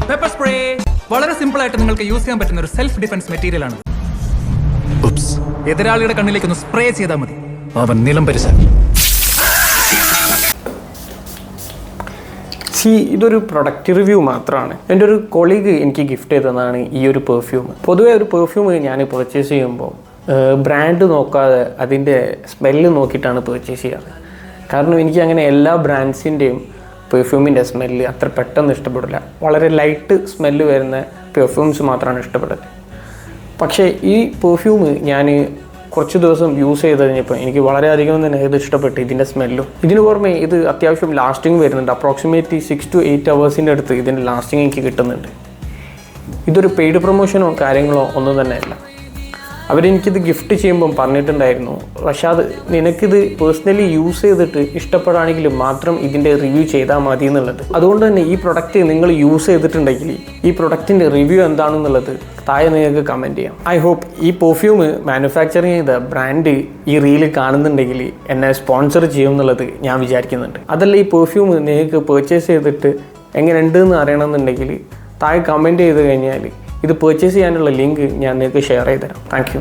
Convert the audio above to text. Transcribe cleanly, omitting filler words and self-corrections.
Pepper spray വളരെ simple ആയിട്ട് നിങ്ങൾക്ക് യൂസ് ചെയ്യാൻ പറ്റുന്ന ഒരു സെൽഫ് ഡിഫൻസ് മെറ്റീരിയൽ ആണ്. എതിരാളിയുടെ കണ്ണിലേക്ക് ഒന്ന് സ്പ്രേ ചെയ്താൽ മതി, അവൻ നിലം പരിശാക്കി. ഇതൊരു പ്രൊഡക്റ്റ് റിവ്യൂ മാത്രമാണ്. എൻ്റെ ഒരു കൊളീഗ് എനിക്ക് ഗിഫ്റ്റ് ചെയ്തതാണ് ഈ ഒരു പെർഫ്യൂം. പൊതുവേ ഒരു പെർഫ്യൂം ഞാൻ പർച്ചേസ് ചെയ്യുമ്പോൾ ബ്രാൻഡ് നോക്കാതെ അതിൻ്റെ സ്മെല്ല് നോക്കിയിട്ടാണ് പർച്ചേസ് ചെയ്യാറ്. കാരണം എനിക്ക് അങ്ങനെ എല്ലാ ബ്രാൻഡ്സിൻ്റെയും പെർഫ്യൂമിൻ്റെ സ്മെല്ല് അത്ര പെട്ടെന്ന് ഇഷ്ടപ്പെടില്ല. വളരെ ലൈറ്റ് സ്മെല്ല് വരുന്ന പെർഫ്യൂംസ് മാത്രമാണ് ഇഷ്ടപ്പെടുന്നത്. പക്ഷേ ഈ പെർഫ്യൂം ഞാൻ കുറച്ച് ദിവസം യൂസ് ചെയ്ത് കഴിഞ്ഞപ്പോൾ എനിക്ക് വളരെയധികം തന്നെ ഇത് ഇഷ്ടപ്പെട്ടു, ഇതിൻ്റെ സ്മെല്ലും. ഇതിന് പുറമെ ഇത് അത്യാവശ്യം ലാസ്റ്റിംഗ് വരുന്നുണ്ട്. അപ്രോക്സിമേറ്റ്ലി 6 to 8 hours അടുത്ത് ഇതിൻ്റെ ലാസ്റ്റിംഗ് എനിക്ക് കിട്ടുന്നുണ്ട്. ഇതൊരു പെയ്ഡ് പ്രൊമോഷനോ കാര്യങ്ങളോ ഒന്നും തന്നെ അല്ല. അവരെനിക്കിത് ഗിഫ്റ്റ് ചെയ്യുമ്പം പറഞ്ഞിട്ടുണ്ടായിരുന്നു, റഷാദ് നിനക്കിത് പേഴ്സണലി യൂസ് ചെയ്തിട്ട് ഇഷ്ടപ്പെടുകയാണെങ്കിൽ മാത്രം ഇതിൻ്റെ റിവ്യൂ ചെയ്താൽ മതി എന്നുള്ളത്. അതുകൊണ്ട് തന്നെ ഈ പ്രൊഡക്റ്റ് നിങ്ങൾ യൂസ് ചെയ്തിട്ടുണ്ടെങ്കിൽ ഈ പ്രൊഡക്റ്റിൻ്റെ റിവ്യൂ എന്താണെന്നുള്ളത് താഴെ നിങ്ങൾക്ക് കമൻറ്റ് ചെയ്യാം. ഐ ഹോപ്പ് ഈ പെർഫ്യൂം മാനുഫാക്ചറിങ് ചെയ്ത ബ്രാൻഡ് ഈ റീല് കാണുന്നുണ്ടെങ്കിൽ എന്നെ സ്പോൺസർ ചെയ്യും എന്നുള്ളത് ഞാൻ വിചാരിക്കുന്നുണ്ട്. അതല്ല ഈ പെർഫ്യൂം നിങ്ങൾക്ക് പർച്ചേസ് ചെയ്തിട്ട് എങ്ങനെയുണ്ട് എന്ന് അറിയണമെന്നുണ്ടെങ്കിൽ താഴെ കമൻറ്റ് ചെയ്ത് കഴിഞ്ഞാൽ ഇത് പർച്ചേസ് ചെയ്യാനുള്ള ലിങ്ക് ഞാൻ നിങ്ങൾക്ക് ഷെയർ ചെയ്ത് തരാം. Thank you.